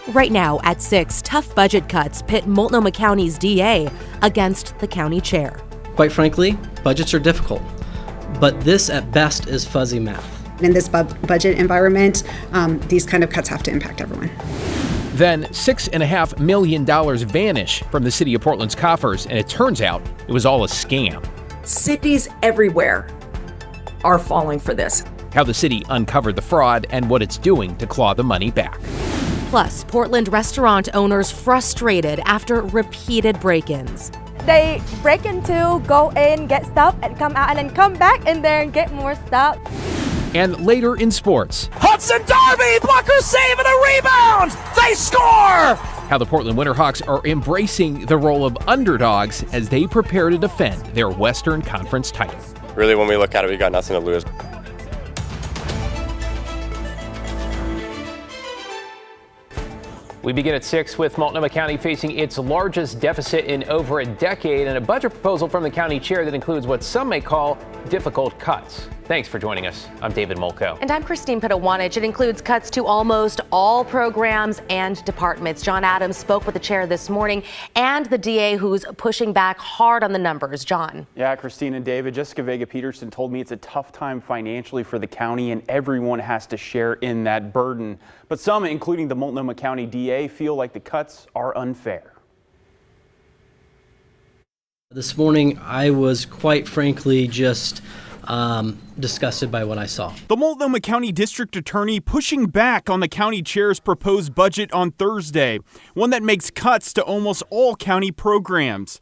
Right now at 6, tough budget cuts pit Multnomah County's DA against the county chair. Quite frankly, budgets are difficult, but this at best is fuzzy math. In this budget environment, these kind of cuts have to impact everyone. Then $6.5 million vanish from the city of Portland's coffers, and it turns out it was all a scam. Cities everywhere are falling for this. How the city uncovered the fraud and what it's doing to claw the money back. Plus, Portland restaurant owners frustrated after repeated break-ins. They break into, go in, get stuff, and come out, and then come back in there and get more stuff. And later in sports, Hudson Darby, blocker save and a rebound! They score! how the Portland Winterhawks are embracing the role of underdogs as they prepare to defend their Western Conference title. Really, when we look at it, we got nothing to lose. We begin at 6 with Multnomah County facing its largest deficit in over a decade and a budget proposal from the county chair that includes what some may call difficult cuts. Thanks for joining us. I'm David Molko. And I'm Christine Pitawanich. It includes cuts to almost all programs and departments. John Adams spoke with the chair this morning and the DA who's pushing back hard on the numbers. John. Yeah, Christine and David, Jessica Vega-Peterson told me it's a tough time financially for the county and everyone has to share in that burden. But some, including the Multnomah County DA, feel like the cuts are unfair. This morning, I was quite frankly just disgusted by what I saw. The Multnomah County District Attorney pushing back on the county chair's proposed budget on Thursday, one that makes cuts to almost all county programs.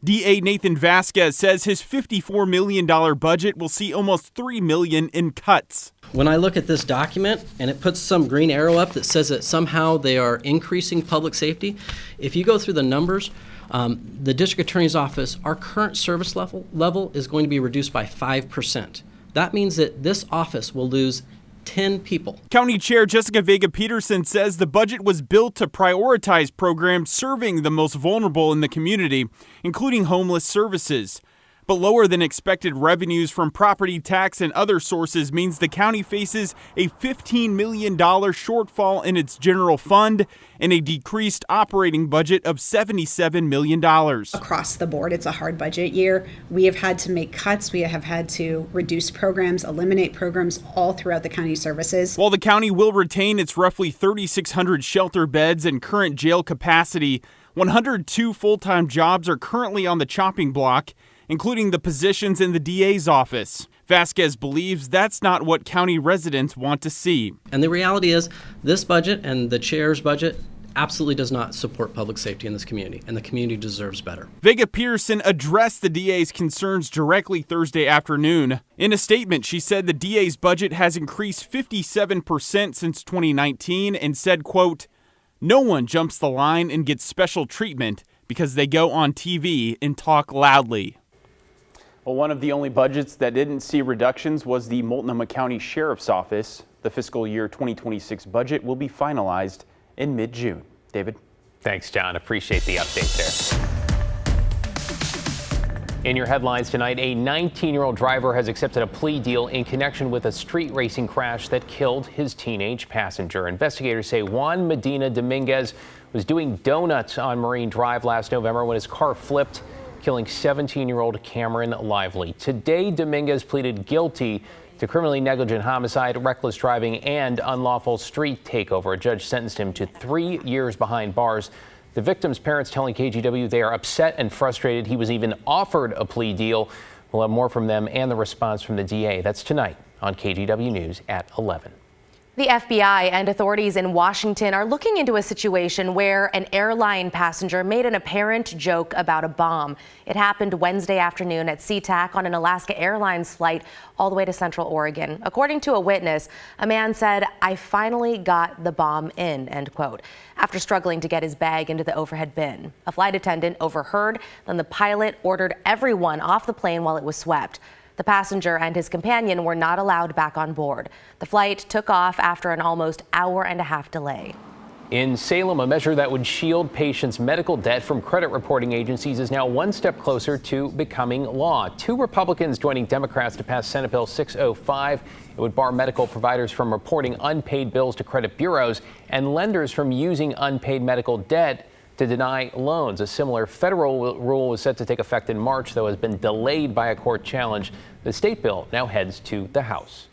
DA Nathan Vasquez says his $54 million budget will see almost $3 million in cuts. When I look at this document and it puts some green arrow up that says that somehow they are increasing public safety, if you go through the numbers, the district attorney's office, our current service level is going to be reduced by 5%. That means that this office will lose 10 people. County Chair Jessica Vega-Peterson says the budget was built to prioritize programs serving the most vulnerable in the community, including homeless services. But lower than expected revenues from property tax and other sources means the county faces a $15 million shortfall in its general fund and a decreased operating budget of $77 million. Across the board, it's a hard budget year. We have had to make cuts. We have had to reduce programs, eliminate programs all throughout the county services. While the county will retain its roughly 3,600 shelter beds and current jail capacity, 102 full-time jobs are currently on the chopping block, including the positions in the DA's office. Vasquez believes that's not what county residents want to see. And the reality is this budget and the chair's budget absolutely does not support public safety in this community, and the community deserves better. Vega-Peterson addressed the DA's concerns directly Thursday afternoon. In a statement, she said the DA's budget has increased 57% since 2019 and said, quote, "No one jumps the line and gets special treatment because they go on TV and talk loudly." Well, one of the only budgets that didn't see reductions was the Multnomah County Sheriff's Office. The fiscal year 2026 budget will be finalized in mid-June. David? Thanks, John. Appreciate the update there. In your headlines tonight, a 19-year-old driver has accepted a plea deal in connection with a street racing crash that killed his teenage passenger. Investigators say Juan Medina Dominguez was doing donuts on Marine Drive last November when his car flipped, killing 17-year-old Cameron Lively. Today, Dominguez pleaded guilty to criminally negligent homicide, reckless driving, and unlawful street takeover. A judge sentenced him to 3 years behind bars. The victim's parents telling KGW they are upset and frustrated. He was even offered a plea deal. We'll have more from them and the response from the DA. That's tonight on KGW News at 11. The FBI and authorities in Washington are looking into a situation where an airline passenger made an apparent joke about a bomb. It happened Wednesday afternoon at SeaTac on an Alaska Airlines flight all the way to Central Oregon. According to a witness, a man said, "I finally got the bomb in," end quote, after struggling to get his bag into the overhead bin. A flight attendant overheard, then the pilot ordered everyone off the plane while it was swept. The passenger and his companion were not allowed back on board. The flight took off after an almost hour-and-a-half delay. In Salem, a measure that would shield patients' medical debt from credit reporting agencies is now one step closer to becoming law. 2 Republicans joining Democrats to pass Senate Bill 605. It would bar medical providers from reporting unpaid bills to credit bureaus and lenders from using unpaid medical debt to deny loans. A similar federal rule was set to take effect in March, though has been delayed by a court challenge. The state bill now heads to the House.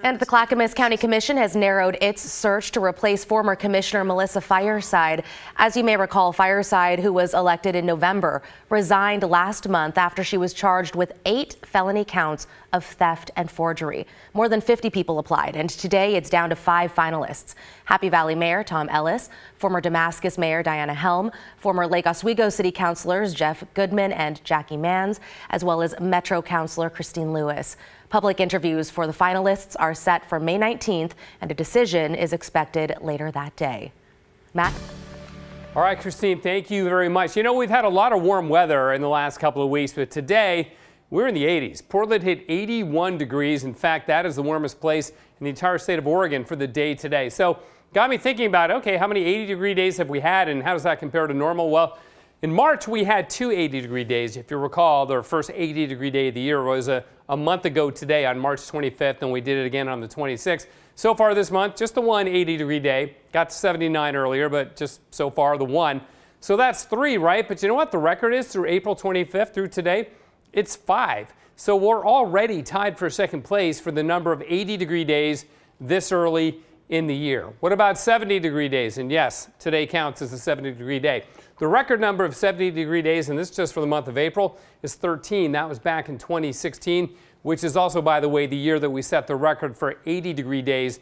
And the Clackamas County Commission has narrowed its search to replace former Commissioner Melissa Fireside. As you may recall, Fireside, who was elected in November, resigned last month after she was charged with 8 felony counts of theft and forgery. More than 50 people applied, and today it's down to 5 finalists. Happy Valley Mayor Tom Ellis, former Damascus Mayor Diana Helm, former Lake Oswego City Councilors Jeff Goodman and Jackie Manns, as well as Metro Councilor Christine Lewis. Public interviews for the finalists are set for May 19th, and a decision is expected later that day. Matt? All right, Christine, thank you very much. You know, we've had a lot of warm weather in the last couple of weeks, but today we're in the 80s. Portland hit 81 degrees. In fact, that is the warmest place in the entire state of Oregon for the day today. So got me thinking about, okay, how many 80-degree days have we had, and how does that compare to normal? Well, in March, we had 2 80-degree days. If you recall, the first 80-degree day of the year was a month ago today on March 25th, and we did it again on the 26th. So far this month, just the one 80-degree day. Got to 79 earlier, but just so far the one. So that's 3, right? But you know what the record is through April 25th through today? It's 5. So we're already tied for second place for the number of 80-degree days this early in the year. What about 70-degree days? And yes, today counts as a 70-degree day. The record number of 70-degree days, and this is just for the month of April, is 13. That was back in 2016, which is also, by the way, the year that we set the record for 80-degree days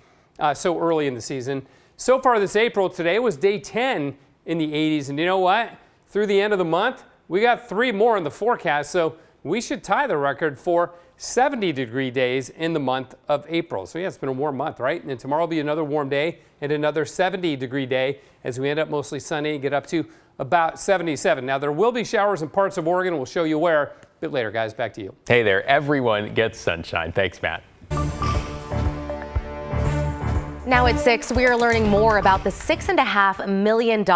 so early in the season. So far this April, today was day 10 in the 80s. And you know what? Through the end of the month, we got 3 more in the forecast. So we should tie the record for 70-degree days in the month of April. So yeah, it's been a warm month, right? And tomorrow will be another warm day and another 70-degree day as we end up mostly sunny and get up to about 77. Now, there will be showers in parts of Oregon. We'll show you where a bit later, guys. Back to you. Hey there, everyone gets sunshine. Thanks, Matt. Now at 6, we are learning more about the $6.5 million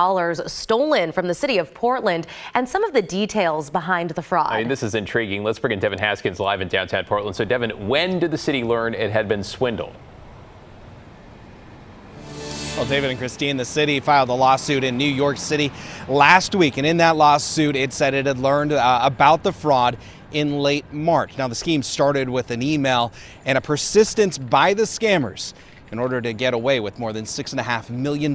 stolen from the city of Portland and some of the details behind the fraud. I mean, this is intriguing. Let's bring in Devin Haskins live in downtown Portland. So, Devin, when did the city learn it had been swindled? Well, David and Christine, the city filed a lawsuit in New York City last week, and in that lawsuit, it said it had learned about the fraud in late March. Now, the scheme started with an email and a persistence by the scammers in order to get away with more than $6.5 million.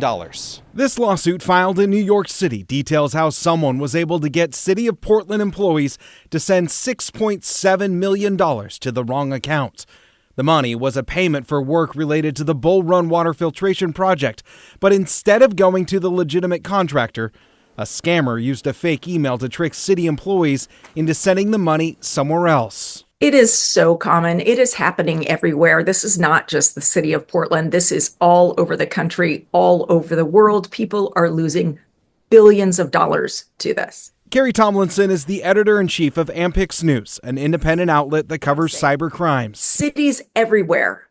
This lawsuit filed in New York City details how someone was able to get City of Portland employees to send $6.7 million to the wrong account. The money was a payment for work related to the Bull Run water filtration project, but instead of going to the legitimate contractor, a scammer used a fake email to trick city employees into sending the money somewhere else. It is so common. It is happening everywhere. This is not just the city of Portland. This is all over the country, all over the world. People are losing billions of dollars to this. Carrie Tomlinson is the editor-in-chief of Ampix News, an independent outlet that covers cyber crimes. Cities everywhere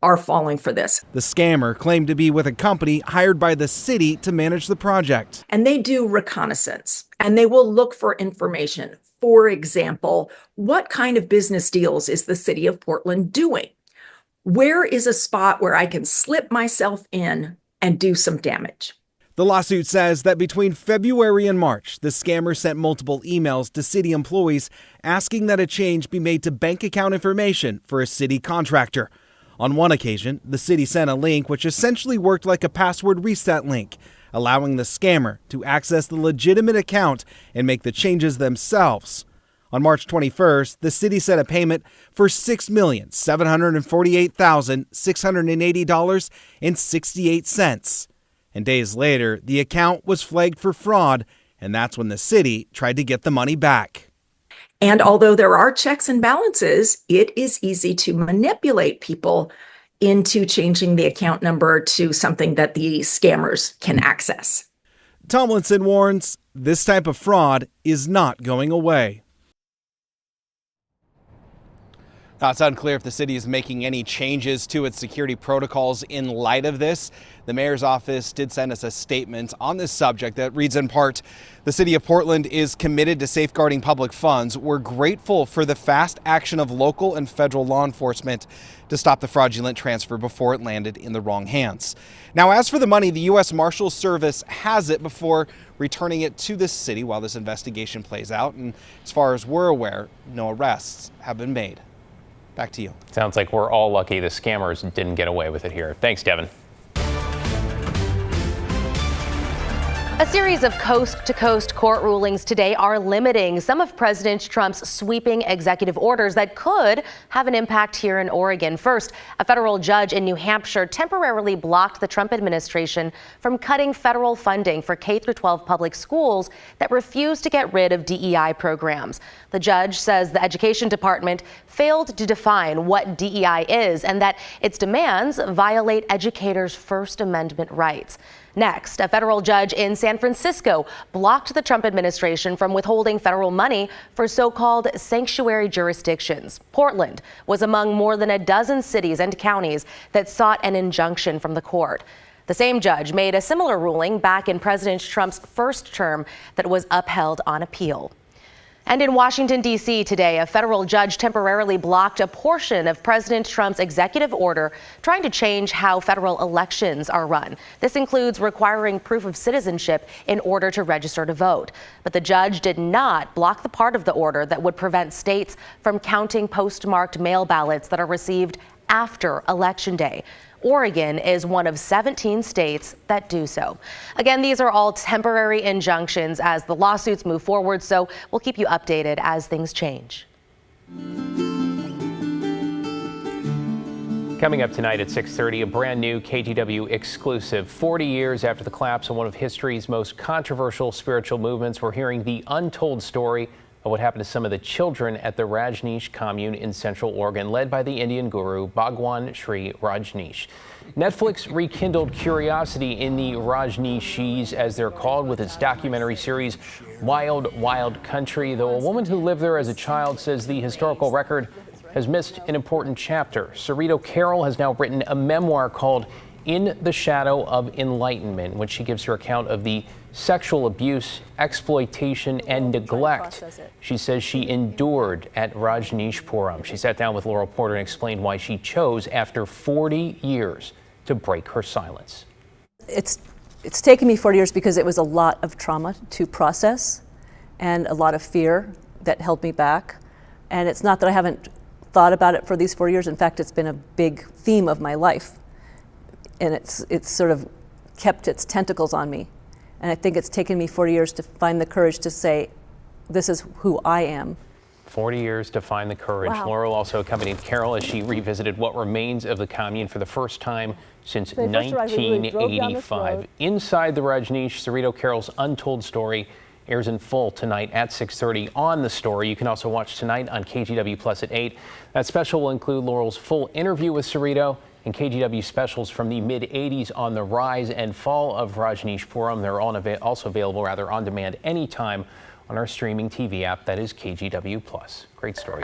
are falling for this. The scammer claimed to be with a company hired by the city to manage the project. And they do reconnaissance, and they will look for information. For example, what kind of business deals is the city of Portland doing? Where is a spot where I can slip myself in and do some damage? The lawsuit says that between February and March, the scammer sent multiple emails to city employees asking that a change be made to bank account information for a city contractor. On one occasion, the city sent a link which essentially worked like a password reset link, allowing the scammer to access the legitimate account and make the changes themselves. On March 21st, the city sent a payment for $6,748,680.68. And days later, the account was flagged for fraud, and that's when the city tried to get the money back. And although there are checks and balances, it is easy to manipulate people into changing the account number to something that the scammers can access. Tomlinson warns this type of fraud is not going away. Now, it's unclear if the city is making any changes to its security protocols in light of this. The mayor's office did send us a statement on this subject that reads in part, "The city of Portland is committed to safeguarding public funds. We're grateful for the fast action of local and federal law enforcement to stop the fraudulent transfer before it landed in the wrong hands." Now, as for the money, the U.S. Marshals Service has it before returning it to the city while this investigation plays out. And as far as we're aware, no arrests have been made. Back to you. Sounds like we're all lucky the scammers didn't get away with it here. Thanks, Devin. A series of coast-to-coast court rulings today are limiting some of President Trump's sweeping executive orders that could have an impact here in Oregon. First, a federal judge in New Hampshire temporarily blocked the Trump administration from cutting federal funding for K-12 public schools that refuse to get rid of DEI programs. The judge says the Education Department failed to define what DEI is and that its demands violate educators' First Amendment rights. Next, a federal judge in San Francisco blocked the Trump administration from withholding federal money for so-called sanctuary jurisdictions. Portland was among more than a dozen cities and counties that sought an injunction from the court. The same judge made a similar ruling back in President Trump's first term that was upheld on appeal. And in Washington, D.C. today, a federal judge temporarily blocked a portion of President Trump's executive order trying to change how federal elections are run. This includes requiring proof of citizenship in order to register to vote. But the judge did not block the part of the order that would prevent states from counting postmarked mail ballots that are received after Election Day. Oregon is one of 17 states that do so. Again, these are all temporary injunctions as the lawsuits move forward, so we'll keep you updated as things change. Coming up tonight at 6:30, a brand new KGW exclusive. 40 years after the collapse of one of history's most controversial spiritual movements, we're hearing the untold story of what happened to some of the children at the Rajneesh commune in Central Oregon, led by the Indian guru Bhagwan Sri Rajneesh. Netflix rekindled curiosity in the Rajneeshis, as they're called, with its documentary series Wild Wild Country, though a woman who lived there as a child says the historical record has missed an important chapter. Cerrito Carroll has now written a memoir called In the Shadow of Enlightenment, in which she gives her account of the sexual abuse, exploitation, and neglect she says she endured at Rajneeshpuram. She sat down with Laurel Porter and explained why she chose, after 40 years, to break her silence. It's taken me 40 years because it was a lot of trauma to process and a lot of fear that held me back. And it's not that I haven't thought about it for these 4 years. In fact, it's been a big theme of my life. And it's sort of kept its tentacles on me. And I think it's taken me 40 years to find the courage to say, this is who I am. 40 years to find the courage. Wow. Laurel also accompanied Carol as she revisited what remains of the commune for the first time since So first of all, I really drove down this 1985. road. Inside the Rajneesh, Cerrito Carroll's untold story airs in full tonight at 6:30 on The Story. You can also watch tonight on KGW Plus at 8. That special will include Laurel's full interview with Cerrito and KGW specials from the mid-'80s on the rise and fall of Rajneeshpuram. They're also available on demand anytime on our streaming TV app, that is KGW Plus. Great story.